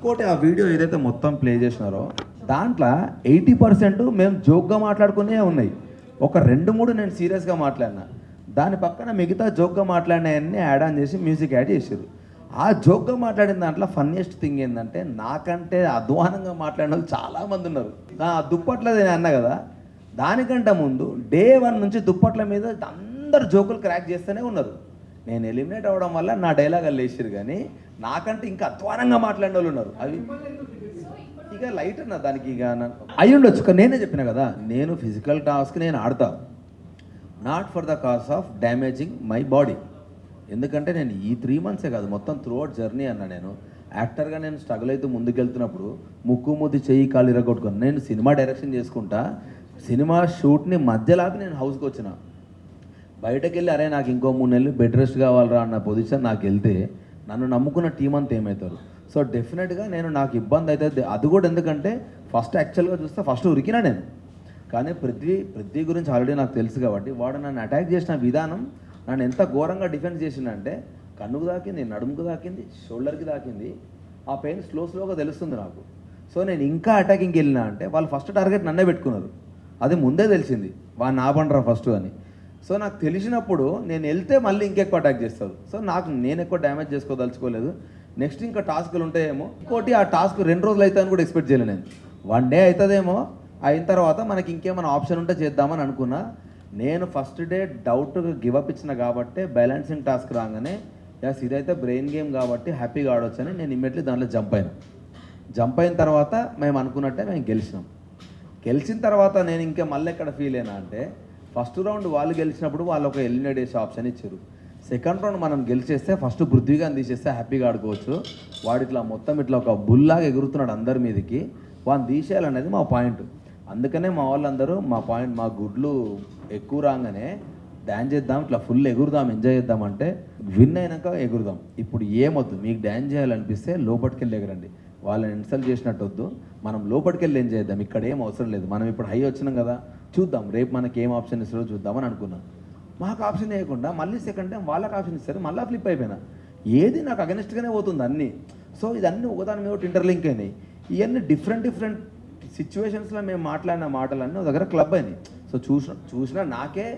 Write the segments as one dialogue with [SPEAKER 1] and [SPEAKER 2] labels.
[SPEAKER 1] ఇంకోటి ఆ వీడియో ఏదైతే మొత్తం ప్లే చేసినారో దాంట్లో 80% మేము జోక్గా మాట్లాడుకునే ఉన్నాయి. ఒక 2-3 నేను సీరియస్గా మాట్లాడినా, దాని పక్కన మిగతా జోక్గా మాట్లాడినవన్నీ యాడ్ ఆన్ చేసి మ్యూజిక్ యాడ్ చేశారు. ఆ జోక్గా మాట్లాడిన దాంట్లో ఫన్నీయెస్ట్ థింగ్ ఏంటంటే, నాకంటే అధ్వానంగా మాట్లాడిన వాళ్ళు చాలామంది ఉన్నారు. నా దుప్పట్లది నేను అన్నా కదా, దానికంటే ముందు డే 1 నుంచి దుప్పట్ల మీద అందరు జోకులు క్రాక్ చేస్తూనే ఉన్నారు. నేను ఎలిమినేట్ అవ్వడం వల్ల నా డైలాగ్ వాళ్ళు వేసారు, కానీ నాకంటే ఇంకా అధ్వానంగా మాట్లాడిన వాళ్ళు ఉన్నారు. అవి ఇక లైట్ అన్న దానికి ఇక అయి ఉండొచ్చు. నేనే చెప్పిన కదా, నేను ఫిజికల్ టాస్క్ నేను ఆడతా, not for the cause of damaging my body. ఎందుకంటే నేను ఈ 3 monthsే కాదు, మొత్తం త్రూఅవుట్ జర్నీ అన్న. నేను యాక్టర్గా నేను స్ట్రగుల్ అయితే ముందుకెళ్తున్నప్పుడు ముక్కు ముద్ది చెయ్యి కాలు ఇరగొట్టుకుని నేను సినిమా డైరెక్షన్ చేసుకుంటా, సినిమా షూట్ని మధ్యలాగా నేను హౌస్కి వచ్చిన. బయటకు వెళ్ళి అరే నాకు ఇంకో 3 నెలలు బెడ్ రెస్ట్ కావాలరా అన్న పొజిషన్ నాకు వెళ్తే నన్ను నమ్ముకున్న టీం అంతా ఏమవుతారు. సో డెఫినెట్గా నాకు ఇబ్బంది అవుతుంది. అది కూడా ఎందుకంటే ఫస్ట్ యాక్చువల్గా చూస్తే ఫస్ట్ ఉరికినా నేను, కానీ పృథ్వీ గురించి ఆల్రెడీ నాకు తెలుసు కాబట్టి వాడు నన్ను అటాక్ చేసిన విధానం నన్ను ఎంత ఘోరంగా డిఫెన్స్ చేసిందంటే, కన్నుకు దాకింది, నడుముకు దాకింది, షోల్డర్కి దాకింది. ఆ పెయిన్ స్లోగా తెలుస్తుంది నాకు. సో నేను ఇంకా అటాకింగ్కి వెళ్ళినా అంటే వాళ్ళు ఫస్ట్ టార్గెట్ నన్నే పెట్టుకున్నారు. అది ముందే తెలిసింది, వాడిని ఆపండ్రా ఫస్ట్ అని. సో నాకు తెలిసినప్పుడు నేను వెళ్తే మళ్ళీ ఇంకెక్కువ అటాక్ చేస్తారు. సో నేను ఎక్కువ డ్యామేజ్ చేసుకోదలుచుకోలేదు. నెక్స్ట్ ఇంకా టాస్కులు ఉంటాయేమో. ఇంకోటి ఆ టాస్క్ 2 రోజులు అవుతుందని కూడా ఎక్స్పెక్ట్ చేయలేదు నేను. 1 day అవుతుందేమో, అయిన తర్వాత మనకి ఇంకేమైనా ఆప్షన్ ఉంటే చేద్దామని అనుకున్నా. నేను ఫస్ట్ డే డౌట్ గివప్ ఇచ్చిన కాబట్టి బ్యాలెన్సింగ్ టాస్క్ రాగానే ఎస్ ఇదైతే బ్రెయిన్ గేమ్ కాబట్టి హ్యాపీగా ఆడొచ్చని నేను ఇమ్మీడియట్లీ దాంట్లో జంప్ అయిన తర్వాత మేము అనుకున్నట్టే మేము గెలిచిన తర్వాత నేను ఇంకా మళ్ళీ ఎక్కడ ఫీల్ అయినా అంటే, ఫస్ట్ రౌండ్ వాళ్ళు గెలిచినప్పుడు వాళ్ళు ఒక ఎలిమినేట్ చేసే ఆప్షన్ ఇచ్చారు. సెకండ్ రౌండ్ మనం గెలిచేస్తే ఫస్ట్ పృథ్వీగాని తీసేస్తే హ్యాపీగా ఆడుకోవచ్చు. వాడు ఇట్లా మొత్తం ఇట్లా ఒక బుల్లాగా ఎగురుతున్నాడు అందరి మీదకి, వాడిని తీసేయాలనేది మా పాయింట్. అందుకనే మా వాళ్ళందరూ మా గుడ్లు ఎక్కువ రాగానే డ్యాన్స్ చేద్దాం, ఇట్లా ఫుల్ ఎగురుదాం, ఎంజాయ్ చేద్దాం అంటే విన్ అయినాక ఎగురుదాం. ఇప్పుడు ఏమొద్దు, మీకు డ్యాన్స్ చేయాలనిపిస్తే లోపలికెళ్ళి ఎగరండి, వాళ్ళని ఇన్సల్ట్ చేసినట్టు వద్దు. మనం లోపలికెళ్ళి ఎంజాయ్ చేద్దాం, ఇక్కడ ఏం అవసరం లేదు. మనం ఇప్పుడు హై వచ్చినాం కదా, చూద్దాం రేపు మనకి ఏం ఆప్షన్ ఇస్తారో చూద్దామని అనుకున్నాం. మాకు ఆప్షన్ వేయకుండా మళ్ళీ సెకండ్ టైం వాళ్ళకి ఆప్షన్ ఇస్తారు, మళ్ళీ ఫ్లిప్ అయిపోయినా. ఏది నాకు అగెనిస్ట్గానే పోతుంది అన్నీ. సో ఇదన్నీ ఒకదాని మీద ఒకటి ఇంటర్లింక్ అయినాయి. ఇవన్నీ డిఫరెంట్ సిచ్యువేషన్స్లో మేము మాట్లాడిన మాటలన్నీ ఒక దగ్గర క్లబ్ అయినాయి. సో చూసినా నాకే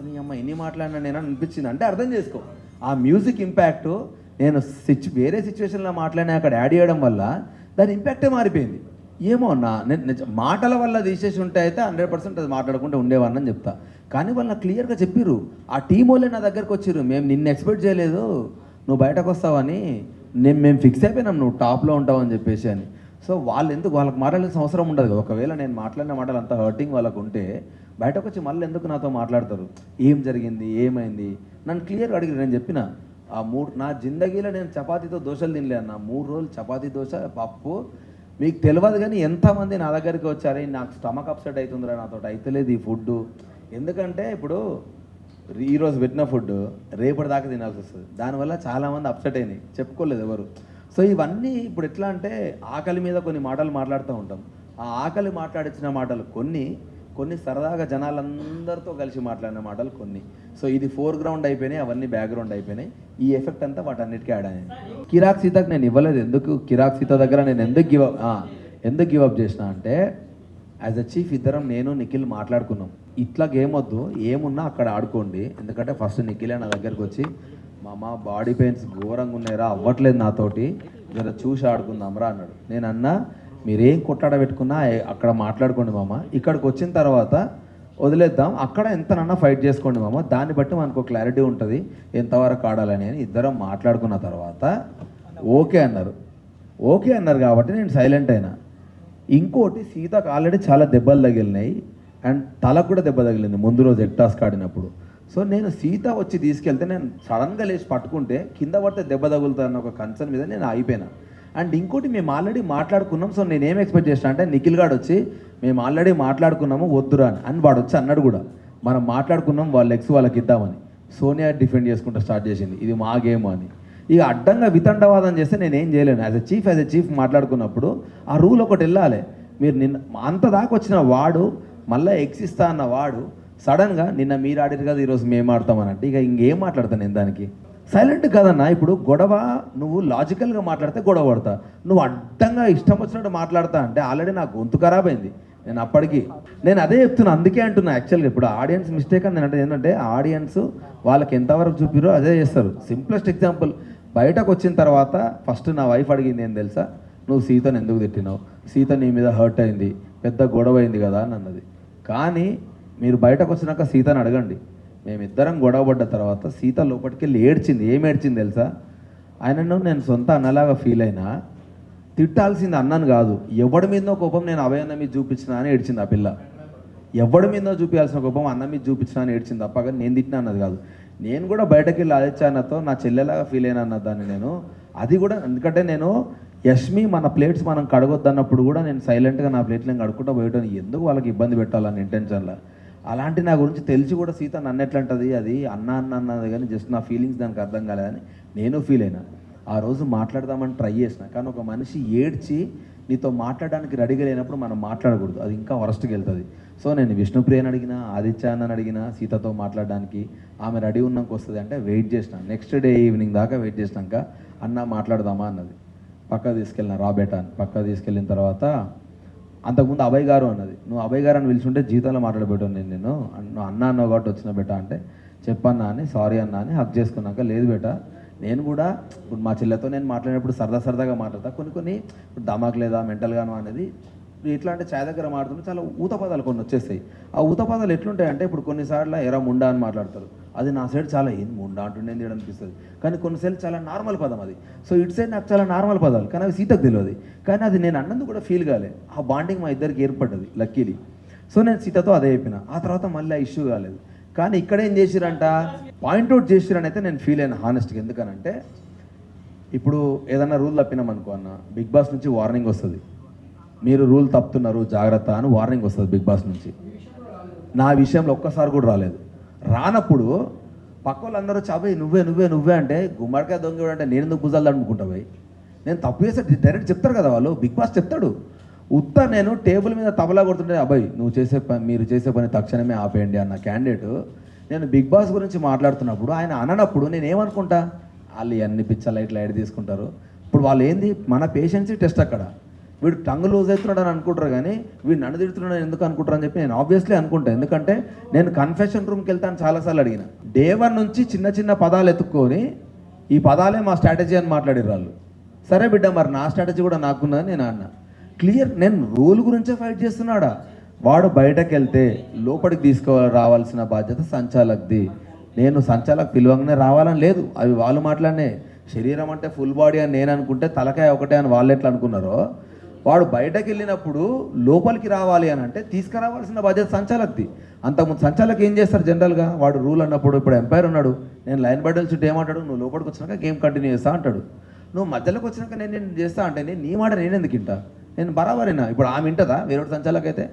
[SPEAKER 1] నీ అమ్మ ఎన్ని మాట్లాడినా నేను అనిపించింది. అంటే అర్థం చేసుకో, ఆ మ్యూజిక్ ఇంపాక్ట్ నేను వేరే సిచ్యువేషన్లో మాట్లాడినా అక్కడ యాడ్ చేయడం వల్ల దాని ఇంపాక్టే మారిపోయింది. ఏమో నేను మాటల వల్ల తీసేసి ఉంటే అయితే 100% అది మాట్లాడకుండా ఉండేవాడిని చెప్తా. కానీ వాళ్ళు క్లియర్గా చెప్పిర్రు, ఆ టీం వాళ్ళే నా దగ్గరకు వచ్చిర్రు, మేము నిన్ను ఎక్స్పెక్ట్ చేయలేదు నువ్వు బయటకు వస్తావని, మేము ఫిక్స్ అయిపోయినాం నువ్వు టాప్లో ఉంటావని చెప్పేసి అని. సో వాళ్ళకి మాట్లాడాల్సిన అవసరం ఉండదు కదా. ఒకవేళ నేను మాట్లాడిన మాటలు అంత హర్టింగ్ వాళ్ళకు ఉంటే బయటకు వచ్చి మళ్ళీ ఎందుకు నాతో మాట్లాడతారు, ఏం జరిగింది ఏమైంది నన్ను క్లియర్గా అడిగి. నేను చెప్పిన నా జిందగీలో నేను చపాతీతో దోశలు తినలే అన్న. 3 రోజులు చపాతీ దోశ పప్పు. మీకు తెలియదు కానీ ఎంతమంది నా దగ్గరికి వచ్చారు, నాకు స్టమక్ అప్సెట్ అవుతుందిరా, నాతో అయితలేదు ఈ ఫుడ్. ఎందుకంటే ఇప్పుడు ఈరోజు పెట్టిన ఫుడ్ రేపటి దాకా తినాల్సి వస్తుంది, దానివల్ల చాలామంది అప్సెట్ అయినాయి, చెప్పుకోలేదు ఎవరు. సో ఇవన్నీ ఇప్పుడు ఎట్లా అంటే ఆకలి మీద కొన్ని మాటలు మాట్లాడుతూ ఉంటాం. ఆ ఆకలి మాట్లాడించిన మాటలు కొన్ని సరదాగా జనాలందరితో కలిసి మాట్లాడిన మాటలు కొన్ని. సో ఇది ఫోర్గ్రౌండ్ అయిపోయినాయి, అవన్నీ బ్యాక్గ్రౌండ్ అయిపోయినాయి. ఈ ఎఫెక్ట్ అంతా వాటన్నిటికీ యాడ్ అయ్యాయి. కిరాక్ సీతకు నేను ఇవ్వలేదు. కిరాక్ సీత దగ్గర నేను ఎందుకు గివప్ చేసిన అంటే, యాజ్ అ చీఫ్ ఇద్దరం నేను నిఖిల్ మాట్లాడుకున్నాం, ఇట్లా గేమ్ వద్దు, ఏమున్నా అక్కడ ఆడుకోండి. ఎందుకంటే ఫస్ట్ నిఖిలే నా దగ్గరకు వచ్చి మా బాడీ పెయిన్స్ ఘోరంగా ఉన్నాయిరా, అవ్వట్లేదు నాతోటి, జర చూసి ఆడుకుందాంరా అన్నాడు. నేను అన్నా మీరేం కొట్లాడ పెట్టుకున్నా అక్కడ మాట్లాడుకోండి మామ, ఇక్కడికి వచ్చిన తర్వాత వదిలేద్దాం, అక్కడ ఎంతనన్నా ఫైట్ చేసుకోండి మామ, దాన్ని బట్టి మనకు క్లారిటీ ఉంటుంది ఎంతవరకు ఆడాలని అని ఇద్దరం మాట్లాడుకున్న తర్వాత ఓకే అన్నారు కాబట్టి నేను సైలెంట్ అయినా. ఇంకోటి సీతకు ఆల్రెడీ చాలా దెబ్బలు తగిలినాయి అండ్ తలకు కూడా దెబ్బ తగిలింది ముందు రోజు ఎగ్ టాస్క్ ఆడినప్పుడు. సో నేను సీత వచ్చి తీసుకెళ్తే నేను సడన్గా లేచి పట్టుకుంటే కింద పడితే దెబ్బ తగులుతారన్న ఒక కన్సర్న్ మీద నేను అయిపోయినా. అండ్ ఇంకోటి మేము ఆల్రెడీ మాట్లాడుకున్నాం. సో నేనేం ఎక్స్పెక్ట్ చేసిన అంటే నిఖిల్ గాడు వచ్చి మేము ఆల్రెడీ మాట్లాడుకున్నాము వద్దురా అని వాడు వచ్చి అన్నాడు కూడా, మనం మాట్లాడుకున్నాం వాళ్ళ లెగ్స్ వాళ్ళకి ఇద్దామని. సోనియా డిఫెండ్ చేసుకుంటూ స్టార్ట్ చేసింది ఇది మా గేమ్ అని. ఇక అడ్డంగా వితండవాదం చేస్తే నేనేం చేయలేను. యాజ్ ఎ చీఫ్ మాట్లాడుకున్నప్పుడు ఆ రూల్ ఒకటి వెళ్ళాలి. మీరు అంత దాకా వచ్చిన వాడు మళ్ళీ ఎగ్స్ ఇస్తా అన్న వాడు సడన్గా నిన్న మీరు ఆడారు కదా ఈరోజు మేము ఆడతామనంటే ఇక ఇంకేం మాట్లాడతాను నేను దానికి. సైలెంట్ కాదన్నా. ఇప్పుడు గొడవ నువ్వు లాజికల్గా మాట్లాడితే గొడవ పడతా, నువ్వు అడ్డంగా ఇష్టం వచ్చినట్టు మాట్లాడతా అంటే ఆల్రెడీ నా గొంతు ఖరాబ్ అయింది. నేను అప్పటికి నేను అదే చెప్తున్నా, అందుకే అంటున్నా. యాక్చువల్గా ఇప్పుడు ఆడియన్స్ మిస్టేక్ అని నేను అంటే ఏంటంటే ఆడియన్స్ వాళ్ళకి ఎంతవరకు చూపిరో అదే చేస్తారు. సింప్లెస్ట్ ఎగ్జాంపుల్, బయటకు వచ్చిన తర్వాత ఫస్ట్ నా వైఫ్ అడిగింది ఏం తెలుసా, నువ్వు సీతను ఎందుకు తిట్టినావు, సీత నీ మీద హర్ట్ అయింది, పెద్ద గొడవ అయింది కదా అని అన్నది. కానీ మీరు బయటకు వచ్చినాక సీతను అడగండి, మేమిద్దరం గొడవ పడ్డ తర్వాత సీత లోపలికి వెళ్ళి ఏడ్చింది. ఏం ఏడ్చింది తెలుసా, ఆయనను నేను సొంత అన్నలాగా ఫీల్ అయినా తిట్టాల్సింది అన్నాను కాదు, ఎవడి మీదనో కోపం నేను అభయన్న మీద చూపించినా అని ఏడ్చింది ఆ పిల్ల. ఎవడి మీదనో చూపించాల్సిన కోపం అన్న మీద చూపించినా అని ఏడ్చింది తప్ప కానీ నేను తిట్టినా అన్నది కాదు. నేను కూడా బయటకు వెళ్ళి ఆదిత్యన్నతో నా చెల్లెలాగా ఫీల్ అయినా అన్న దాన్ని నేను. అది కూడా ఎందుకంటే నేను యష్మి మన ప్లేట్స్ మనం కడగొద్దన్నప్పుడు కూడా నేను సైలెంట్గా నా ప్లేట్లు నేను కడుక్కుంటూ పోయటం, ఎందుకు వాళ్ళకి ఇబ్బంది పెట్టాలని ఇంటెన్షన్లో. అలాంటి నా గురించి తెలిసి కూడా సీత నన్ను ఎట్లంటది, అది అన్న అన్నది కానీ జస్ట్ నా ఫీలింగ్స్ దానికి అర్థం కాలేదని నేను ఫీల్ అయినా. ఆ రోజు మాట్లాడదామని ట్రై చేసిన, కానీ ఒక మనిషి ఏడ్చి నీతో మాట్లాడడానికి రెడీగా లేనప్పుడు మనం మాట్లాడకూడదు, అది ఇంకా వరస్ట్కి వెళ్తుంది. సో నేను విష్ణుప్రియని అడిగినా, ఆదిత్య అన్నని అడిగినా సీతతో మాట్లాడడానికి, ఆమె రెడీ ఉన్నాక వస్తుంది అంటే వెయిట్ చేసిన. నెక్స్ట్ డే ఈవినింగ్ దాకా వెయిట్ చేసినాక అన్న మాట్లాడదామా అన్నది. పక్క తీసుకెళ్ళిన రాబేట అని. పక్క తీసుకెళ్ళిన తర్వాత అంతకుముందు అభయ్ గారు అన్నది, నువ్వు అభయ్ గారు అని పిలిచుంటే జీతంలో మాట్లాడబెట్టాను నేను నువ్వు అన్న అన్నావు కాబట్టి వచ్చిన బెట అంటే చెప్పన్నా అని, సారీ అన్నా అని హక్ చేసుకున్నాక, లేదు బేట నేను కూడా ఇప్పుడు మా చెల్లెతో నేను మాట్లాడినప్పుడు సరదాగా మాట్లాడతా, కొన్ని ఇప్పుడు దమాక్ లేదా మెంటల్గాను అనేది ఎట్లా అంటే ఛాయ్ దగ్గర మాట్లాడుతుంటే చాలా ఊత పదాలు కొన్ని వచ్చేస్తాయి. ఆ ఊత పదాలు ఎట్లుంటాయంటే ఇప్పుడు కొన్నిసార్లు ఎరా ముండా అని మాట్లాడతారు, అది నా సైడ్ చాలా ఏం ముండా అంటుండేది అనిపిస్తుంది, కానీ కొన్నిసార్లు చాలా నార్మల్ పదం అది. సో ఇటు సైడ్ నాకు చాలా నార్మల్ పదాలు, కానీ అవి సీతకు తెలియదు, కానీ అది నేను అన్నందుకు కూడా ఫీల్ కాలే. ఆ బాండింగ్ మా ఇద్దరికి ఏర్పడ్డది లక్కీలీ. సో నేను సీతతో అదే చెప్పిన. ఆ తర్వాత మళ్ళీ ఆ ఇష్యూ కాలేదు. కానీ ఇక్కడ ఏం చేసిరంట, పాయింట్అవుట్ చేసిరని అయితే నేను ఫీల్ అయినా హానెస్ట్గా. ఎందుకనంటే ఇప్పుడు ఏదన్నా రూల్ తప్పినామనుకో అన్న, బిగ్ బాస్ నుంచి వార్నింగ్ వస్తుంది, మీరు రూల్ తప్పుతున్నారు జాగ్రత్త అని వార్నింగ్ వస్తుంది బిగ్ బాస్ నుంచి. నా విషయంలో ఒక్కసారి కూడా రాలేదు. రానప్పుడు పక్క వాళ్ళందరూ చాబోయ్ నువ్వే అంటే గుమ్మడికాయ దొంగ అంటే నేను ఎందుకు భుజాలు అనుకుంటా పోయి, నేను తప్పు చేస్తే డైరెక్ట్ చెప్తారు కదా వాళ్ళు, బిగ్ బాస్ చెప్తాడు. నేను టేబుల్ మీద తబలా కొడుతుంటే అబ్బాయి మీరు చేసే పని తక్షణమే ఆపేయండి అన్న క్యాండిడేట్ నేను బిగ్ బాస్ గురించి మాట్లాడుతున్నప్పుడు ఆయన అననప్పుడు నేను ఏమనుకుంటా, వాళ్ళు అన్ని పిచ్చర్లు ఇట్లా లైట్ తీసుకుంటారు. ఇప్పుడు వాళ్ళు ఏంది, మన పేషెన్సీ టెస్ట్ అక్కడ. వీడు టంగ్ లూజ్ అవుతున్నాడు అని అనుకుంటారు, కానీ వీడు నన్ను తిడుతున్నాడు ఎందుకు అనుకుంటారు అని చెప్పి నేను ఆబ్వియస్లీ అనుకుంటాను. ఎందుకంటే నేను కన్ఫెషన్ రూమ్కి వెళ్తాను చాలాసార్లు అడిగిన. డే 1 నుంచి చిన్న పదాలు ఎత్తుక్కొని ఈ పదాలే మా స్ట్రాటజీ అని మాట్లాడారు వాళ్ళు. సరే బిడ్డ మరి నా స్ట్రాటజీ కూడా నాకున్నదని నేను అన్నా. క్లియర్, నేను రూల్ గురించే ఫైట్ చేస్తున్నాడా. వాడు బయటకు వెళ్తే లోపలికి రావాల్సిన బాధ్యత సంచాలక్ది. నేను సంచాలక్ పిలవంగానే రావాలని లేదు, అవి వాళ్ళు మాట్లాడినే. శరీరం అంటే ఫుల్ బాడీ అని నేను అనుకుంటే తలకాయ ఒకటే అని వాళ్ళు ఎట్లా అనుకున్నారో, వాడు బయటకు వెళ్ళినప్పుడు లోపలికి రావాలి అని అంటే తీసుకురావాల్సిన బాధ్యత సంచాలక్ది. అంతకుముందు సంచాలక్ ఏం చేస్తారు జనరల్గా, వాడు రూల్ అన్నప్పుడు ఇప్పుడు ఎంపైర్ ఉన్నాడు, నేను లైన్ బడ్డల చుట్టూ ఏమంటాడు, నువ్వు లోపలికి వచ్చినాక గేమ్ కంటిన్యూ చేస్తా అంటాడు. నువ్వు మధ్యలోకి వచ్చినాక నేను చేస్తా అంటే నీ మాట నేను ఎందుకు వింటా, నేను బరాబరేనా. ఇప్పుడు ఆమె వింటదా, వేరే సంచాలక్ అయితే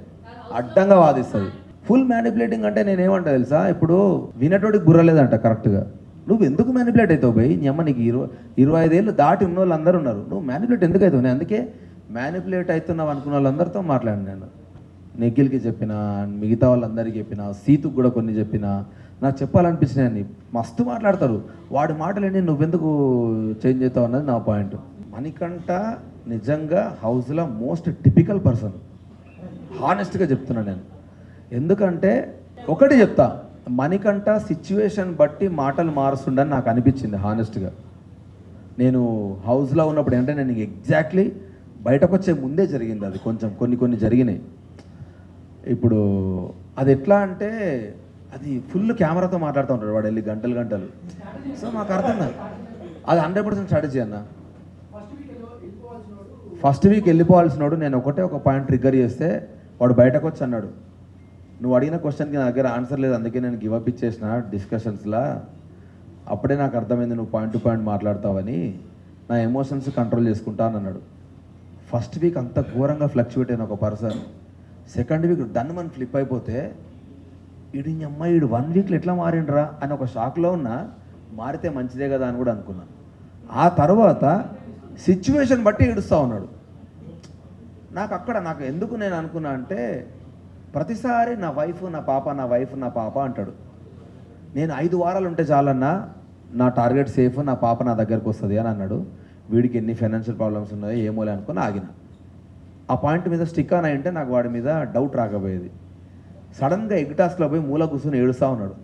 [SPEAKER 1] అడ్డంగా వాదిస్తుంది. ఫుల్ మ్యానిపులేటింగ్ అంటే నేను ఏమంటా తెలుసా, ఇప్పుడు వినటోడికి బుర్రలేదంట కరెక్ట్గా. నువ్వు ఎందుకు మ్యానిపులేట్ అవుతావు పోయి, నీ అమ్మ నీకు 25 ఏళ్ళు దాటి ఉన్న వాళ్ళు అందరూ ఉన్నారు, నువ్వు మ్యానిపులేట్ ఎందుకు అవుతావు. నేను అందుకే మ్యానిపులేట్ అవుతున్నావు అనుకున్న వాళ్ళందరితో మాట్లాడిన. నేను నిఖిల్కి చెప్పిన, మిగతా వాళ్ళందరికీ చెప్పిన, సీతుకు కూడా కొన్ని చెప్పిన. నాకు చెప్పాలనిపించినాయని మస్తు మాట్లాడతారు. వాడి మాటలేంటి, నువ్వెందుకు చేంజ్ అవుతావు అన్నది నా పాయింట్. మణికంఠ నిజంగా హౌస్లో మోస్ట్ టిపికల్ పర్సన్, హానెస్ట్గా చెప్తున్నా నేను. ఎందుకంటే ఒకటి చెప్తా, మణికంఠ సిచ్యువేషన్ బట్టి మాటలు మారుస్తుండని నాకు అనిపించింది హానెస్ట్గా. నేను హౌస్లో ఉన్నప్పుడు అంటే నేను ఎగ్జాక్ట్లీ బయటకు వచ్చే ముందే జరిగింది అది, కొంచెం కొన్ని జరిగినాయి. ఇప్పుడు అది ఎట్లా అంటే అది ఫుల్ కెమెరాతో మాట్లాడుతూ ఉంటాడు వాడు వెళ్ళి గంటలు. సో మాకు అర్థం కాదు, అది 100% స్ట్రాటజీ అన్న. ఫస్ట్ వీక్ వెళ్ళిపోవాల్సినోడు నేను ఒక పాయింట్ ట్రిగ్గర్ చేస్తే వాడు బయటకు వచ్చి అన్నాడు, నువ్వు అడిగిన క్వశ్చన్కి నా దగ్గర ఆన్సర్ లేదు, అందుకే నేను గివ్ అప్ ఇచ్చేసిన డిస్కషన్స్లా. అప్పుడే నాకు అర్థమైంది నువ్వు పాయింట్ టు పాయింట్ మాట్లాడతావని, నా ఎమోషన్స్ కంట్రోల్ చేసుకుంటా అని అన్నాడు. ఫస్ట్ వీక్ అంత ఘోరంగా ఫ్లక్చువేట్ అయిన ఒక పర్సన్ సెకండ్ వీక్ డన్మని ఫ్లిప్ అయిపోతే ఈడు అమ్మాయి 1 వీక్లో ఎట్లా మారిండ్రా అని ఒక షాక్లో ఉన్నా. మారితే మంచిదే కదా అని కూడా అనుకున్నాను. ఆ తర్వాత సిచ్యువేషన్ బట్టి ఏడుస్తూ ఉన్నాడు. నాకు ఎందుకు నేను అనుకున్నా అంటే, ప్రతిసారి నా వైఫ్ నా పాప అంటాడు. నేను 5 వారాలు ఉంటే చాలన్నా నా టార్గెట్ సేఫ్, నా పాప నా దగ్గరకు వస్తుంది అని అన్నాడు. వీడికి ఎన్ని ఫైనాన్షియల్ ప్రాబ్లమ్స్ ఉన్నాయో ఏమోలే అనుకుని ఆగిన. ఆ పాయింట్ మీద స్టిక్ ఆన్ అయింటే నాకు వాడి మీద డౌట్ రాకపోయేది. సడన్గా ఎగ్టాస్లో పోయి మూల కూర్చొని ఏడుస్తూ ఉన్నాడు.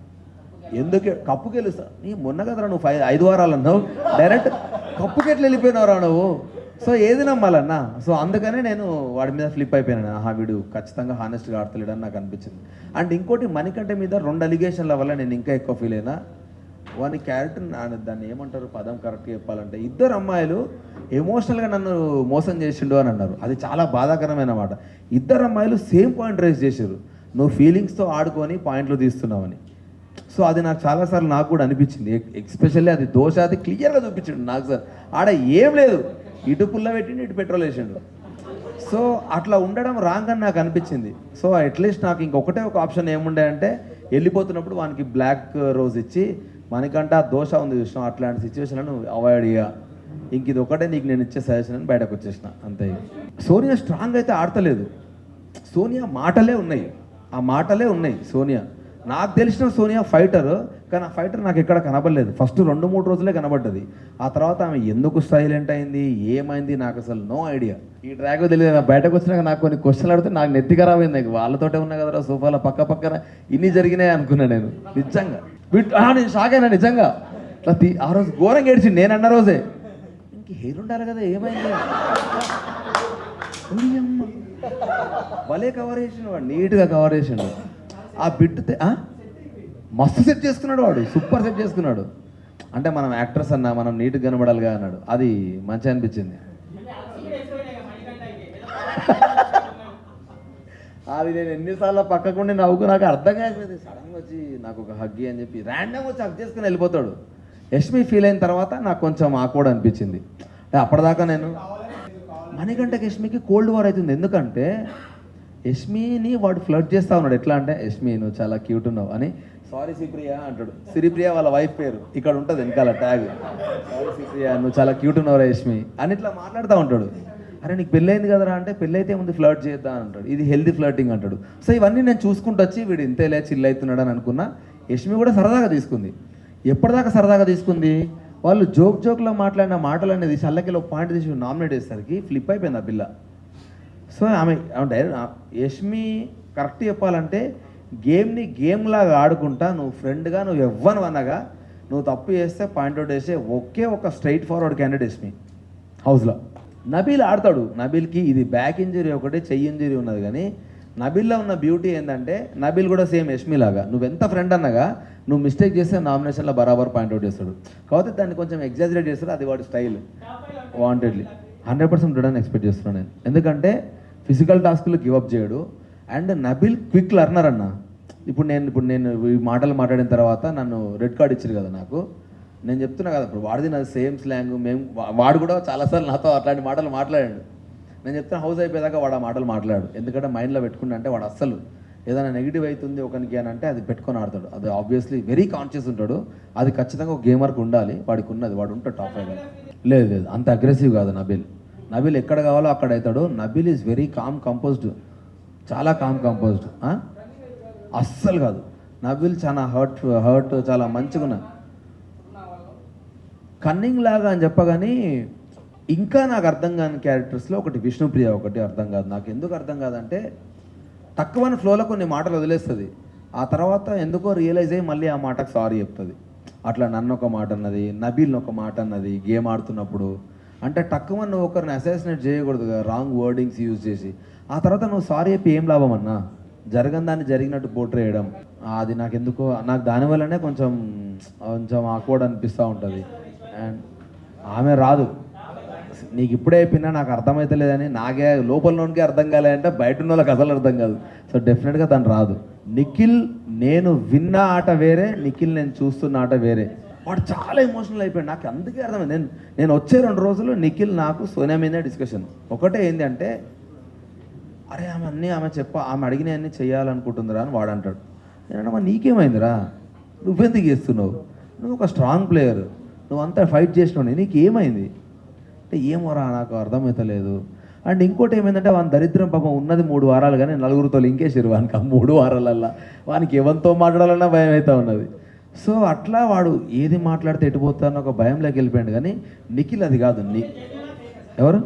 [SPEAKER 1] ఎందుకే కప్పుకి వెళ్ళుస్తా, నీ మొన్న కదరా నువ్వు 5 వారాలు అన్నావు, డైరెక్ట్ కప్పుకి ఎట్లా వెళ్ళిపోయినావురా నువ్వు. సో ఏది నమ్మాలన్నా. సో అందుకనే నేను వాడి మీద ఫ్లిప్ అయిపోయాను. వీడు ఖచ్చితంగా హానెస్ట్గా ఆడతలేడని నాకు అనిపించింది. అండ్ ఇంకోటి, మణికంఠ మీద 2 అలిగేషన్ల వల్ల నేను ఇంకా ఎక్కువ ఫీల్ అయినా. వాని క్యారెక్టర్, దాన్ని ఏమంటారు పదం కరెక్ట్గా చెప్పాలంటే, 2 అమ్మాయిలు ఎమోషనల్గా నన్ను మోసం చేసిండు అని అన్నారు. అది చాలా బాధాకరమైన మాట. 2 అమ్మాయిలు సేమ్ పాయింట్ రైజ్ చేశారు, నువ్వు ఫీలింగ్స్తో ఆడుకొని పాయింట్లు తీస్తున్నావని. సో అది నాకు చాలాసార్లు నాకు కూడా అనిపించింది. ఎస్పెషల్లీ అది దోష, అది క్లియర్గా చూపించాడు నాకు. సార్ ఆడ ఏం లేదు, ఇటు పుల్ల పెట్టిండు, ఇటు పెట్రోల్ వేసిండు. సో అట్లా ఉండడం రాంగ్ అని నాకు అనిపించింది. సో అట్లీస్ట్ నాకు ఇంకొకటే ఒక ఆప్షన్ ఏముండే అంటే, వెళ్ళిపోతున్నప్పుడు వానికి బ్లాక్ రోజ్ ఇచ్చి, మనకంటే ఆ దోష ఉంది చూసినాం, అట్లాంటి సిచ్యువేషన్లను అవాయిడ్ చేయ, ఇంక ఇది ఒకటే నీకు నేను ఇచ్చే సజెషన్ అని బయటకు వచ్చేసిన అంతే. సోనియా స్ట్రాంగ్ అయితే ఆడతలేదు. సోనియా మాటలే ఉన్నాయి, ఆ మాటలే ఉన్నాయి సోనియా. నాకు తెలిసిన సోనియా ఫైటర్, కానీ ఆ ఫైటర్ నాకు ఎక్కడ కనబడలేదు. ఫస్ట్ 2-3 రోజులే కనబడ్డది. ఆ తర్వాత ఆమె ఎందుకు సైలెంట్ అయింది, ఏమైంది, నాకు అసలు నో ఐడియా. ఈ ట్రాక్ తెలియదు. బయటకు వచ్చినాక నాకు కొన్ని క్వశ్చన్లు అడిగితే నాకు నెత్తి ఖరాబ్ అయింది. వాళ్ళతోటే ఉన్నా కదరా సోఫాలో పక్కన ఇన్ని జరిగినాయి అనుకున్నా నేను నిజంగా. నేను షాక్ అయినా నిజంగా. ఆ రోజు ఘోరంగా ఏడ్చింది. నేను అన్న రోజే ఇంక హెయిర్ ఉండాలి కదా, ఏమైంది, భలే కవర్ చేసిండు వాడు, నీట్గా కవర్ చేసిండు. ఆ బిట్ మస్తు సెట్ చేసుకున్నాడు వాడు, సూపర్ సెట్ చేసుకున్నాడు. అంటే మనం యాక్టర్స్ అన్నా మనం నీట్గా కనబడాలిగా అన్నాడు, అది మంచిగా అనిపించింది. అది నేను ఎన్నిసార్లు పక్కకుండి నవ్వుకు నాకు అర్థం కాకపోయింది. సడన్గా వచ్చి నాకు ఒక హగ్గి అని చెప్పి ర్యాండమ్గా వచ్చి హగ్ చేసుకుని వెళ్ళిపోతాడు. యష్మి ఫీల్ అయిన తర్వాత నాకు కొంచెం ఆక్వర్డ్ అనిపించింది. అప్పటిదాకా నేను మణికంఠకి యష్మికి కోల్డ్ వార్ అవుతుంది. ఎందుకంటే యష్మిని వాడు ఫ్లర్ట్ చేస్తూ ఉన్నాడు. ఎట్లా అంటే, యష్మి నువ్వు చాలా క్యూట్ ఉన్నావు అని, సారీ శ్రీప్రియ అంటాడు. శ్రీప్రియ వాళ్ళ వైఫ్ పేరు ఇక్కడ ఉంటుంది వెనకాల ట్యాగ్. సారీ శ్రీప్రియ నువ్వు చాలా క్యూట్ ఉన్నావురా యష్మి అని ఇట్లా మాట్లాడుతూ ఉంటాడు. అరే నీకు పెళ్ళైంది కదరా అంటే, పెళ్ళైతే ముందు ఫ్లర్ట్ చేద్దాం అని అంటాడు. ఇది హెల్దీ ఫ్లర్టింగ్ అంటాడు. సో ఇవన్నీ నేను చూసుకుంటూ వచ్చి వీడు ఇంతేలే చిల్ అవుతున్నాడు అని అనుకున్నా. యష్మి కూడా సరదాగా తీసుకుంది. ఎప్పటిదాకా సరదాగా తీసుకుంది, వాళ్ళు జోక్లో మాట్లాడిన మాటలు అనేది చల్లకిలో పాయింట్ తీసి నామినేట్ చేసేసరికి ఫ్లిప్ అయిపోయింది ఆ పిల్ల. సో ఆమె యష్మి కరెక్ట్ చెప్పాలంటే, గేమ్ని గేమ్లాగా ఆడుకుంటా, నువ్వు ఫ్రెండ్గా నువ్వు ఎవ్వను అనగా, నువ్వు తప్పు చేస్తే పాయింట్ అవుట్ చేసే ఒకే ఒక స్ట్రైట్ ఫార్వర్డ్ క్యాండిడేట్ యష్మి హౌస్లో. నబీల్ ఆడతాడు. నబీల్కి ఇది బ్యాక్ ఇంజరీ ఒకటే, చెయ్యి ఇంజరీ ఉన్నది. కానీ నబీల్లో ఉన్న బ్యూటీ ఏంటంటే, నబీల్ కూడా సేమ్ యష్మి లాగా నువ్వెంత ఫ్రెండ్ అన్నగా నువ్వు మిస్టేక్ చేస్తే నామినేషన్లో బరాబర్ పాయింట్అవుట్ చేస్తాడు. కాబట్టి దాన్ని కొంచెం ఎగ్జాజరేట్ చేస్తాడు, అది వాడి స్టైల్. వాంటెడ్లీ 100% ఉండడానికి ఎక్స్పెక్ట్ చేస్తున్నాను నేను. ఎందుకంటే ఫిజికల్ టాస్క్లు గివప్ చేయడు. అండ్ నబీల్ క్విక్ లర్నర్ అన్న. ఇప్పుడు నేను ఈ మాటలు మాట్లాడిన తర్వాత నన్ను రెడ్ కార్డ్ ఇచ్చారు కదా నాకు, నేను చెప్తున్నా కదా, ఇప్పుడు వాడిది నాది సేమ్ స్లాంగ్. వాడు కూడా చాలాసార్లు నాతో అట్లాంటి మాటలు మాట్లాడాడు. నేను చెప్తున్నా హౌస్ అయిపోయేదాకా వాడు ఆ మాటలు మాట్లాడు. ఎందుకంటే మైండ్లో పెట్టుకుంటే అంటే వాడు అస్సలు ఏదైనా నెగిటివ్ అవుతుంది ఒకరికి అని అంటే అది పెట్టుకొని ఆడతాడు. అది ఆబ్వియస్లీ వెరీ కాన్షియస్ ఉంటాడు. అది ఖచ్చితంగా ఒక గేమర్కి ఉండాలి. వాడికి ఉన్నది, వాడు ఉంటాడు టాప్ 5. లేదు అంత అగ్రెసివ్ కాదు నబీల్ ఎక్కడ కావాలో అక్కడ అవుతాడు. Nabeel is very calm composed, చాలా కామ్ కంపోజ్డ్. అస్సలు కాదు. నబీల్ చాలా హర్ట్ చాలా మంచిగా కన్నింగ్ లాగా అని చెప్పగాని, ఇంకా నాకు అర్థం కాని క్యారెక్టర్స్లో ఒకటి విష్ణుప్రియ ఒకటి అర్థం కాదు. నాకు ఎందుకు అర్థం కాదంటే, తక్కువైన ఫ్లోలో కొన్ని మాటలు వదిలేస్తుంది. ఆ తర్వాత ఎందుకో రియలైజ్ అయ్యి మళ్ళీ ఆ మాటకు సారీ చెప్తుంది. అట్లా నన్ను ఒక మాట అన్నది, నబీల్ని ఒక మాట అన్నది గేమ్ ఆడుతున్నప్పుడు. అంటే తక్కువ నువ్వు ఒకరిని అసాసినేట్ చేయకూడదు, రాంగ్ వర్డింగ్స్ యూజ్ చేసి. ఆ తర్వాత నువ్వు సారీ చెప్పి ఏం లాభం అన్నా, జరగని దాన్ని జరిగినట్టు పోర్ట్రే చేయడం. అది నాకు ఎందుకో, నాకు దానివల్లనే కొంచెం ఆక్వర్డ్ అనిపిస్తూ ఉంటుంది. అండ్ ఆమె రాదు. నీకు ఇప్పుడే అయిపోయినా నాకు అర్థమవుతలేదని నాకే లోపలలోనికే అర్థం కాలేదంటే బయట ఉన్న వాళ్ళకి అసలు అర్థం కాదు. సో డెఫినెట్గా తను రాదు. నిఖిల్ నేను విన్న ఆట వేరే, నిఖిల్ నేను చూస్తున్న ఆట వేరే. వాడు చాలా ఎమోషనల్ అయిపోయాడు. నాకు అందుకే అర్థమైంది. నేను వచ్చే 2 రోజులు నిఖిల్ నాకు సోనియా మీదే డిస్కషన్. ఒకటే ఏంటి అంటే, అరే ఆమె అడిగిన అన్నీ చేయాలనుకుంటుందిరా అని వాడు అంటాడు. నేనమ్మా నీకేమైందిరా, నువ్వెందుకు చేస్తున్నావు, నువ్వు ఒక స్ట్రాంగ్ ప్లేయర్, నువ్వు అంతా ఫైట్ చేసినావు, నీకేమైంది అంటే ఏమోరా నాకు అర్థమవుతలేదు. అండ్ ఇంకోటి ఏమైందంటే, వాని దరిద్రం పాపం ఉన్నది 3 వారాలు కానీ 4గురితో లింకేసారు వానికి. ఆ 3 వారాలల్లా వానికి ఎవరితో మాట్లాడాలన్నా భయం అవుతూ ఉన్నది. సో అట్లా వాడు ఏది మాట్లాడితే ఎటుపోతానో ఒక భయంలోకి వెళ్ళిపోయాడు. కానీ నిఖిల్ అది కాదు. ఎవరు?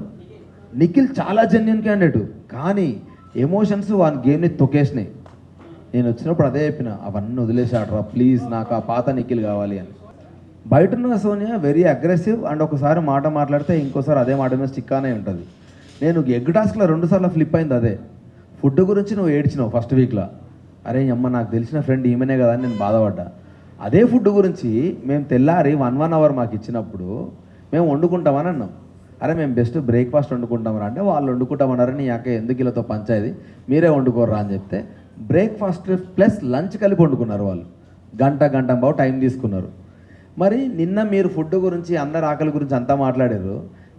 [SPEAKER 1] నిఖిల్ చాలా జెన్యున్ క్యాండిడేట్, కానీ ఎమోషన్స్ వాని గేమ్ని తొక్కేసినాయి. నేను వచ్చినప్పుడు అదే చెప్పిన, అవన్నీ వదిలేసాడరా ప్లీజ్, నాకు ఆ పాత నిఖిల్ కావాలి అని. బయట ఉన్న సోనియా వెరీ అగ్రెసివ్ అండ్ ఒకసారి మాట మాట్లాడితే ఇంకోసారి అదే మాట మీద స్టిక్ అనే ఉంటుంది. నేను ఎగ్ టాస్క్లో 2 సార్లు ఫ్లిప్ అయింది అదే. ఫుడ్ గురించి నువ్వు ఏడ్చినావు ఫస్ట్ వీక్లో, అరే అమ్మ నాకు తెలిసిన ఫ్రెండ్ ఈమెనే కదా అని నేను బాధపడ్డా. అదే ఫుడ్ గురించి మేము తెల్లారి 1 అవర్ మాకు ఇచ్చినప్పుడు మేము వండుకుంటామని అన్నాం. అరే మేము బెస్ట్ బ్రేక్ఫాస్ట్ వండుకుంటామరా అంటే వాళ్ళు వండుకుంటామన్నారు. నీ అక్క ఎందుకు వీళ్ళతో పంచాయతీ, మీరే వండుకోర్రా అని చెప్తే బ్రేక్ఫాస్ట్ ప్లస్ లంచ్ కలిపి వండుకున్నారు వాళ్ళు. గంట బావు టైం తీసుకున్నారు. మరి నిన్న మీరు ఫుడ్ గురించి అందరు ఆకలి గురించి అంతా మాట్లాడారు,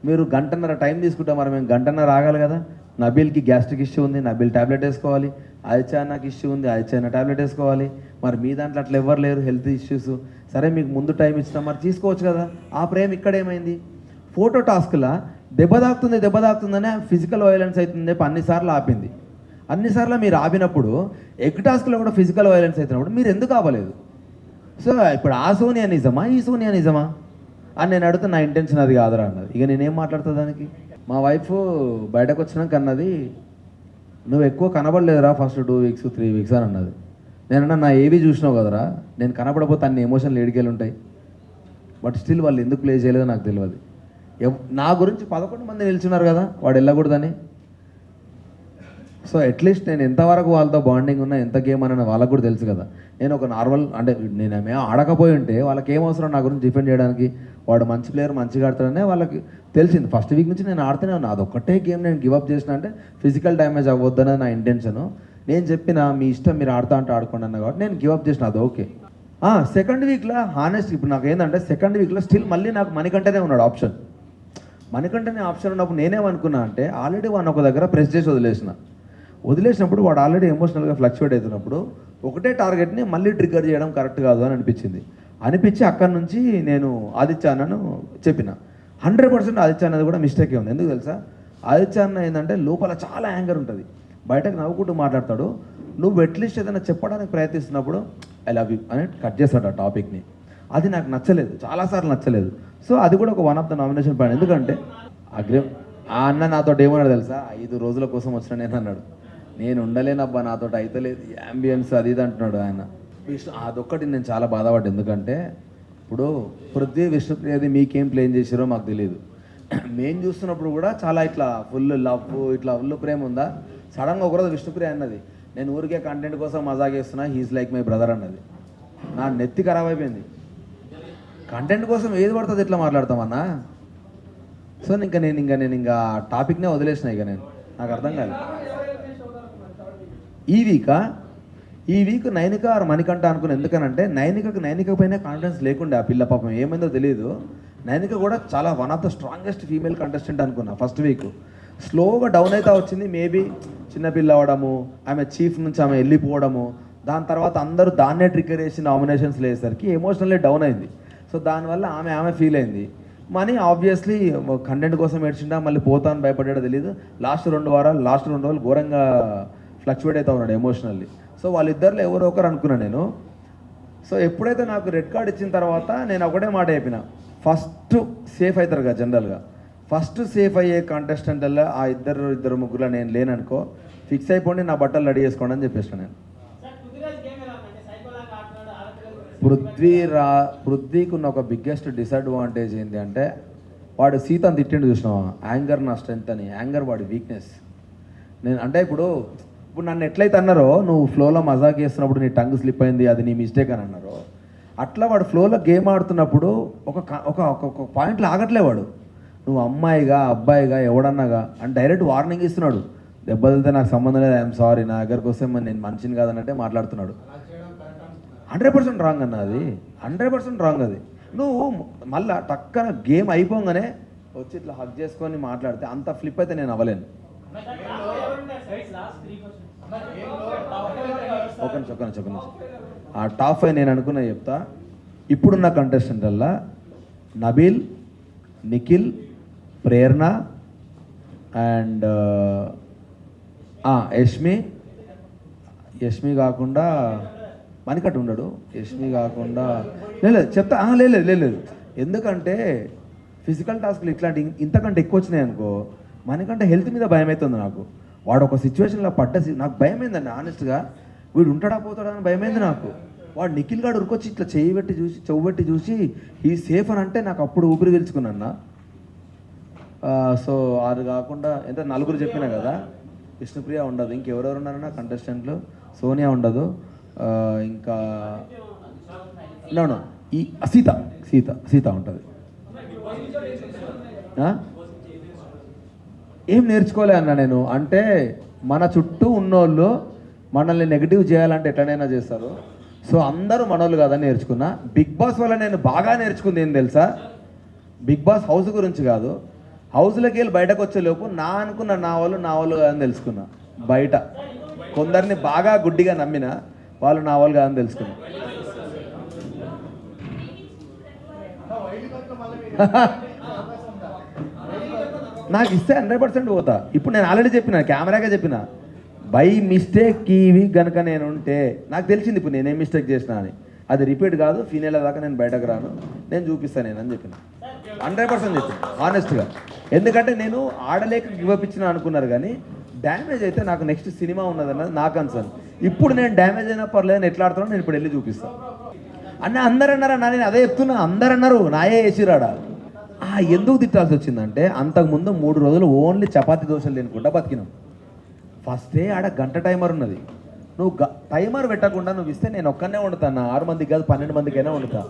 [SPEAKER 1] మీరు గంటన్నర టైం తీసుకుంటాం. మరి మేము గంటన్నర ఆగాలి కదా. నబీల్కి గ్యాస్ట్రిక్ ఇష్యూ ఉంది, నబీల్ ట్యాబ్లెట్ వేసుకోవాలి. ఆదిత్యన్నకి ఇష్యూ ఉంది, ఆదిత్యన్న ట్యాబ్లెట్ వేసుకోవాలి. మరి మీ దాంట్లో అట్లా ఎవరు లేరు హెల్త్ ఇష్యూస్. సరే మీకు ముందు టైం ఇచ్చినా మరి తీసుకోవచ్చు కదా. ఆ ప్రేమ ఇక్కడ ఏమైంది? ఫోటో టాస్క్లా దెబ్బ తాకుతుందనే ఫిజికల్ వైలెన్స్ అవుతుంది అన్నిసార్లు ఆపింది. అన్నిసార్లు మీరు ఆపినప్పుడు ఎగ్ టాస్క్లో కూడా ఫిజికల్ వైలెన్స్ అవుతున్నప్పుడు మీరు ఎందుకు ఆపలేదు? సో ఇప్పుడు ఆ సోనియా నిజమా, ఈ సోనియా నిజమా అని నేను అడిగితే నా ఇంటెన్షన్ అది కాదురా అన్నది. ఇక నేనేం మాట్లాడుతా దానికి? మా వైఫ్ బయటకు వచ్చినాక అన్నది, నువ్వు ఎక్కువ కనబడలేదురా ఫస్ట్ 2 వీక్స్ 3 వీక్స్ అని అన్నది. నేనన్నా నా ఏవి చూసినావు కదరా, నేను కనపడపోతే అన్ని ఎమోషన్లు ఏడికెళ్ళి ఉంటాయి. బట్ స్టిల్ వాళ్ళు ఎందుకు ప్లే చేయలేదో నాకు తెలియదు. నా గురించి 11 మంది నిల్చున్నారు కదా వాడు వెళ్ళకూడదని. సో అట్లీస్ట్ నేను ఎంతవరకు వాళ్ళతో బాండింగ్ ఉన్నా, ఎంత గేమ్ అన్న వాళ్ళకు కూడా తెలుసు కదా. నేను ఒక నార్మల్ అంటే నేనేమే ఆడకపోయి ఉంటే వాళ్ళకి ఏం అవసరం నా గురించి డిఫెండ్ చేయడానికి. వాడు మంచి ప్లేయర్, మంచిగా ఆడతాడనే వాళ్ళకి తెలిసింది. ఫస్ట్ వీక్ నుంచి నేను ఆడుతూనే ఉన్నా. అదొక్కటే గేమ్ నేను గివప్ చేసిన అంటే ఫిజికల్ డ్యామేజ్ అవ్వద్దనే నా ఇంటెన్షను. నేను చెప్పిన మీ ఇష్టం, మీరు ఆడుతా అంటే ఆడుకోండి అన్న కాబట్టి నేను గివప్ చేసిన. అది ఓకే. సెకండ్ వీక్లో హానెస్ట్ ఇప్పుడు నాకు ఏంటంటే సెకండ్ వీక్లో స్టిల్ మళ్ళీ నాకు మణికంఠనే ఉన్నాడు ఆప్షన్. మణికంఠనే ఆప్షన్ ఉన్నప్పుడు నేనేమనుకున్నా అంటే ఆల్రెడీ వాడిని ఒక దగ్గర ప్రెస్ చేసి వదిలేసినప్పుడు వాడు ఆల్రెడీ ఎమోషనల్గా ఫ్లక్చువేట్ అవుతున్నప్పుడు ఒకటే టార్గెట్ని మళ్ళీ ట్రిగ్గర్ చేయడం కరెక్ట్ కాదు అని అనిపించి అక్కడి నుంచి నేను ఆదిత్య అన్నను చెప్పిన. 100% ఆదిత్య అన్నది కూడా మిస్టేకే ఉంది. ఎందుకు తెలుసా? ఆదిత్య అన్న ఏంటంటే లోపల చాలా యాంగర్ ఉంటుంది, బయటకు నవ్వుకుంటూ మాట్లాడతాడు. నువ్వు అట్లీస్ట్ ఏదైనా చెప్పడానికి ప్రయత్నిస్తున్నప్పుడు ఐ లవ్ యూ అని కట్ చేస్తాడు ఆ టాపిక్ని. అది నాకు నచ్చలేదు, చాలాసార్లు నచ్చలేదు. సో అది కూడా ఒక 1 ఆఫ్ ద నామినేషన్ పాయింట్. ఎందుకంటే ఆ అన్న నాతో ఏమన్నాడు తెలుసా? 5 రోజుల కోసం వచ్చిన నేను అన్నాడు. నేను ఉండలేనబ్బా, నాతో అయితలేదు, యాంబియన్స్ అది ఇది అంటున్నాడు ఆయన. అదొక్కటి నేను చాలా బాధపడ్డా. ఎందుకంటే ఇప్పుడు పృథ్వీ, విష్ణుప్రియది మీకేం ప్లేన్ చేసారో మాకు తెలియదు. మేము చూస్తున్నప్పుడు కూడా చాలా ఇట్లా ఫుల్ లవ్, ఇట్లా ఫుల్ ప్రేమ ఉందా. సడన్గా ఒకరోజు విష్ణుప్రియ అన్నది, నేను ఊరికే కంటెంట్ కోసం మజాక్ చేస్తున్నా, హీస్ లైక్ మై బ్రదర్ అన్నది. నా నెత్తి ఖరాబ్ అయిపోయింది. కంటెంట్ కోసం ఏది పడుతుంది ఎట్లా మాట్లాడతామన్నా. సో నేను ఇంకా టాపిక్నే వదిలేసిన. ఇక నాకు అర్థం కాలేదు. ఈ వీక్ నైనిక ఆర్ మణికంఠ అనుకుని. ఎందుకనంటే నైనిక పైన కాన్ఫిడెన్స్ లేకుండే. ఆ పిల్ల పాపం ఏమైందో తెలియదు. నైనిక కూడా చాలా 1 of the strongest female contestant అనుకున్నా ఫస్ట్ వీక్. స్లోగా డౌన్ అయితే వచ్చింది. మేబీ చిన్నపిల్ల అవడము, ఆమె చీఫ్ నుంచి ఆమె వెళ్ళిపోవడము, దాని తర్వాత అందరూ దాన్నే ట్రిగ్గర్ చేసి నామినేషన్స్ లేసరికి ఎమోషనల్లీ డౌన్ అయింది. సో దానివల్ల ఆమె ఫీల్ అయింది. మనీ ఆబ్వియస్లీ కంటెంట్ కోసం ఏడ్చిండా, మళ్ళీ పోతాను భయపడ్డాడో తెలియదు. లాస్ట్ 2 రోజులు ఘోరంగా ఫ్లక్చువేట్ అవుతా ఉన్నాడు ఎమోషనల్లీ. సో వాళ్ళిద్దరిలో ఎవరో ఒకరు అనుకున్నాను నేను. సో ఎప్పుడైతే నాకు రెడ్ కార్డ్ ఇచ్చిన తర్వాత నేను ఒకటే మాట చెప్పిన, ఫస్ట్ సేఫ్ అవుతారు కదా జనరల్గా. ఫస్ట్ సేఫ్ అయ్యే కాంటెస్టెంట్లలో ఆ ఇద్దరు ముగ్గురులో నేను లేననుకో, ఫిక్స్ అయిపోండి, నా బట్టలు రెడీ చేసుకోండి అని చెప్పేసిన నేను. పృథ్వీకి ఉన్న ఒక బిగ్గెస్ట్ డిసడ్వాంటేజ్ ఏంటి అంటే, వాడు సీతను తిట్టిండు చూసినావా, యాంగర్ నా స్ట్రెంత్ అని. యాంగర్ వాడి వీక్నెస్. నేను అంటే ఇప్పుడు నన్ను ఎట్లయితే అన్నారో, నువ్వు ఫ్లోలో మజాక్ చేస్తున్నప్పుడు నీ టంగ్ స్లిప్ అయింది, అది నీ మిస్టేక్ అని అన్నారో, అట్లా వాడు ఫ్లోలో గేమ్ ఆడుతున్నప్పుడు ఒక పాయింట్లో ఆగట్లే వాడు. నువ్వు అమ్మాయిగా అబ్బాయిగా ఎవడన్నాగా అని డైరెక్ట్ వార్నింగ్ ఇస్తున్నాడు. దెబ్బతితే నాకు సంబంధం లేదు, ఐఎమ్ సారీ, నా దగ్గరకు వస్తే నేను మనిషిని కాదన్నట్టే మాట్లాడుతున్నాడు. 100% రాంగ్ అన్న అది. 100% రాంగ్ అది. నువ్వు మళ్ళీ టక్కన గేమ్ అయిపోగానే వచ్చి ఇట్లా హక్ చేసుకొని మాట్లాడితే అంత ఫ్లిప్ అయితే నేను అవ్వలేను. ఒక నిమిషం. ఆ టాప్ 5 నేను అనుకున్నా చెప్తా. ఇప్పుడున్న కంటెస్టెంట్లల్లా నబీల్, నిఖిల్, ప్రేరణ అండ్ యష్మి కాకుండా మణికట్టు ఉండడు, యష్మి కాకుండా లేదు చెప్తా లేదు. ఎందుకంటే ఫిజికల్ టాస్క్లు ఇట్లాంటి ఇంతకంటే ఎక్కువ వచ్చినాయి అనుకో, మనకంటే హెల్త్ మీద భయం అవుతుంది నాకు. వాడు ఒక సిచ్యువేషన్లో నాకు భయమైందండి ఆనెస్ట్గా. వీడు ఉంటాడా పోతాడా అని భయమైంది నాకు. వాడు నిఖిల్ గాడు ఉరికొచ్చి ఇట్లా చెవు పెట్టి చూసి ఈ సేఫ్ అని అంటే నాకు అప్పుడు ఊపిరి పీల్చుకున్నా. సో అది కాకుండా ఎంత నలుగురు చెప్పినా కదా, విష్ణుప్రియ ఉండదు, ఇంకెవరెవరు ఉన్నారన్నా కంటెస్టెంట్లు, సోనియా ఉండదు, ఇంకా ఈ సీత ఉంటుంది. ఏం నేర్చుకోలే అన్న నేను. అంటే మన చుట్టూ ఉన్నోళ్ళు మనల్ని నెగిటివ్ చేయాలంటే ఎట్లనైనా చేస్తారు. సో అందరూ మనోళ్ళు కాదని నేర్చుకున్నా. బిగ్ బాస్ వల్ల నేను బాగా నేర్చుకుంది ఏం తెలుసా, బిగ్ బాస్ హౌస్ గురించి కాదు, హౌస్లోకి వెళ్ళి బయటకు వచ్చేలోపు అనుకున్న నా వాళ్ళు కాదని తెలుసుకున్నా. బయట కొందరిని బాగా గుడ్డిగా నమ్మిన వాళ్ళు నా వాళ్ళు కాదని తెలుసుకున్నా. నాకు ఇస్తే 100% పోతా. ఇప్పుడు నేను ఆల్రెడీ చెప్పిన, కెమెరాగా చెప్పిన, బై మిస్టేక్ ఇవి కనుక నేను ఉంటే నాకు తెలిసింది ఇప్పుడు నేనేం మిస్టేక్ చేసినా అని. అది రిపీట్ కాదు, ఫీనేల దాకా నేను బయటకు రాను, నేను చూపిస్తాను నేను అని చెప్పిన. 100% చెప్పిన హానెస్ట్గా. ఎందుకంటే నేను ఆడలేక గివప్ ఇచ్చిన అనుకున్నారు, కానీ డ్యామేజ్ అయితే నాకు నెక్స్ట్ సినిమా ఉన్నదన్నది నా కన్సర్న్. ఇప్పుడు నేను డ్యామేజ్ అయినా పర్లేదు, ఎట్లా ఆడుతున్నాను నేను ఇప్పుడు వెళ్ళి చూపిస్తాను అన్న. అందరు అన్నారా, నేను అదే చెప్తున్నా, అందరు అన్నారు నాయే వేసిరాడా. ఎందుకు తిట్టాల్సి వచ్చిందంటే, అంతకుముందు 3 రోజులు ఓన్లీ చపాతీ దోశలు తినుకుంటా బతికినాం. ఫస్ట్ డే ఆడ గంట టైమర్ ఉన్నది. నువ్వు టైమర్ పెట్టకుండా నువ్వు ఇస్తే నేను ఒక్కనే వండుతాను, 6 మందికి కాదు 12 మందికైనా వండుతా.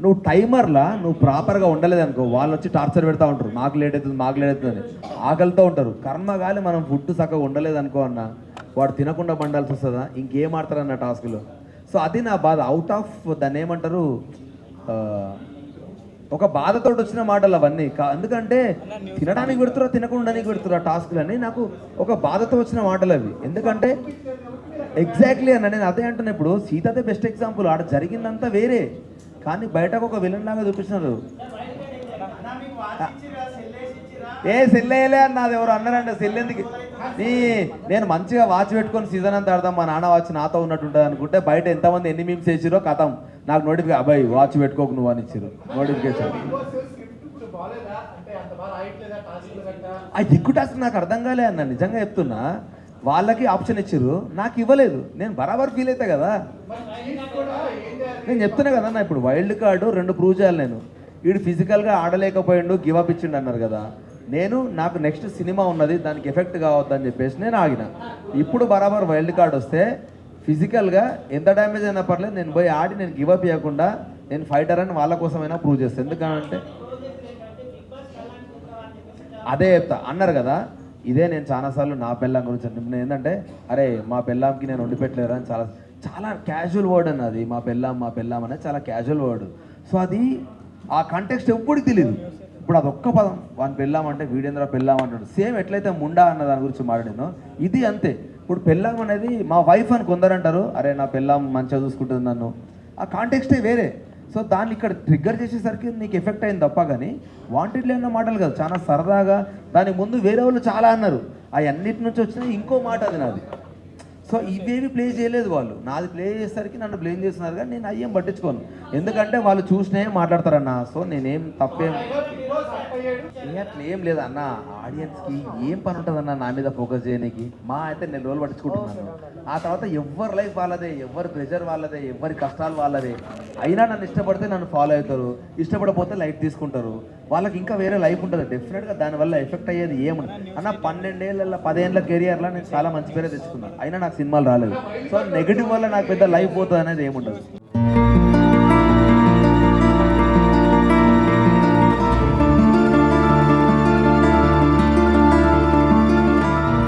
[SPEAKER 1] నువ్వు టైమర్లా నువ్వు ప్రాపర్గా ఉండలేదనుకో, వాళ్ళు వచ్చి టార్చర్ పెడతా ఉంటారు, మాకు లేట్ అవుతుంది ఆకలితో ఉంటారు. కర్మగాలి మనం ఫుడ్ చక్కగా ఉండలేదనుకో అన్న, వాడు తినకుండా పండాల్సి వస్తుందా, ఇంకేం ఆడతారన్న టాస్క్లో. సో అది నా బాధ. అవుట్ ఆఫ్ దాన్ని ఏమంటారు, ఒక బాధతో వచ్చిన మాటలు అవన్నీ. ఎందుకంటే తినడానికి పెడుతురా తినకుండానికి పెడుతురా టాస్క్లని, నాకు ఒక బాధతో వచ్చిన మాటలు అవి. ఎందుకంటే ఎగ్జాక్ట్లీ అన్న, నేను అదే అంటున్నా. ఇప్పుడు సీతదే బెస్ట్ ఎగ్జాంపుల్. ఆడ జరిగిందంతా వేరే, కానీ బయటకు ఒక విలన్ లాగా చూపిస్తున్నారు. సెల్లే అన్నది ఎవరు అన్నారంటే, సెల్లెందుకు నేను మంచిగా వాచ్ పెట్టుకొని సీజన్ అంతా ఆడదాం, మా నాన్న వాచ్ నాతో ఉన్నట్టు ఉంటుంది అనుకుంటే, బయట ఎంతమంది ఎన్ని మీమ్స్ వేసిరో కథం నాకు నోటిఫికేషన్, అబ్బాయి వాచ్ పెట్టుకోకు నువ్వు అని ఇచ్చారు నోటిఫికేషన్. ఆ ఎక్కువ టాస్క్ నాకు అర్థం కాలే అన్న, నిజంగా చెప్తున్నా. వాళ్ళకి ఆప్షన్ ఇచ్చారు, నాకు ఇవ్వలేదు. నేను బరాబర్ ఫీల్ అవుతా కదా. నేను చెప్తున్నా కదన్నా, ఇప్పుడు వైల్డ్ కార్డు 2 ప్రూవ్ చేయాలి నేను. వీడు ఫిజికల్గా ఆడలేకపోయిండు, గివప్ ఇచ్చిండు అన్నారు కదా. నాకు నెక్స్ట్ సినిమా ఉన్నది, దానికి ఎఫెక్ట్ కావద్దని చెప్పేసి నేను ఆగిన. ఇప్పుడు బరాబర్ వైల్డ్ కార్డ్ వస్తే ఫిజికల్గా ఎంత డ్యామేజ్ అయినా పర్లేదు, నేను పోయి ఆడి నేను గివప్ ఇవ్వకుండా నేను ఫైటర్ అని వాళ్ళ కోసమైనా ప్రూవ్ చేస్తాను. ఎందుకంటే అదే చెప్తా అన్నారు కదా. ఇదే నేను చాలాసార్లు నా పెళ్ళాం గురించి నేను ఏంటంటే, అరే మా పెళ్ళాంకి నేను వండి పెట్టలేరు అని చాలా చాలా క్యాజువల్ వర్డ్ అన్నది. మా పెళ్ళాం అనేది చాలా క్యాజువల్ వర్డ్. సో అది ఆ కంటెక్స్ట్ ఎప్పటికి తెలియదు. ఇప్పుడు అదొక్క పదం, వాని పెళ్ళాం అంటే వీడేంద్ర పెళ్ళాం అంటాడు. సేమ్ ఎట్లయితే ముండా అన్న దాని గురించి మాట్లాడాను, ఇది అంతే. ఇప్పుడు పెళ్ళాం అనేది మా వైఫ్ అని కొందరు అంటారు, అరే నా పెళ్ళాం మంచిగా చూసుకుంటుంది నన్ను, ఆ కాంటెక్స్టే వేరే. సో దాన్ని ఇక్కడ ట్రిగ్గర్ చేసేసరికి నీకు ఎఫెక్ట్ అయింది తప్ప, కానీ వాంటెడ్లీ అన్న మాటలు కాదు, చాలా సరదాగా. దానికి ముందు వేరే వాళ్ళు చాలా అన్నారు, అవన్నిటి నుంచి వచ్చిన ఇంకో మాట అది నాది. సో ఇవేవి ప్లే చేయలేదు వాళ్ళు, నాది ప్లే చేసేసరికి నన్ను బ్లేమ్ చేస్తున్నారు. కానీ నేను అయ్యేం పట్టించుకోను, ఎందుకంటే వాళ్ళు చూసినే మాట్లాడతారన్న. సో నేనేం తప్పేం అట్లా ఏం లేదన్న. ఆడియన్స్కి ఏం పని ఉంటుందన్న నా మీద ఫోకస్ చేయడానికి. మా అయితే 4 రోజులు పట్టించుకుంటున్నాను. ఆ తర్వాత ఎవరి లైఫ్ వాళ్ళదే, ఎవరి ప్రెషర్ వాళ్ళదే, ఎవరి కష్టాలు వాళ్ళదే. అయినా నన్ను ఇష్టపడితే నన్ను ఫాలో అవుతారు, ఇష్టపడకపోతే లైట్ తీసుకుంటారు. వాళ్ళకి ఇంకా వేరే లైఫ్ ఉంటుంది. డెఫినెట్గా దానివల్ల ఎఫెక్ట్ అయ్యేది ఏముంది అన్న. 12 ఏళ్ళ 10 ఏళ్ళ కెరియర్లో నేను చాలా మంచి పేరే తెచ్చుకున్నాను, అయినా నాకు సినిమాలు రాలేదు. సో నెగిటివ్ వల్ల నాకు పెద్ద లైఫ్ పోతుంది అనేది ఏముండదు.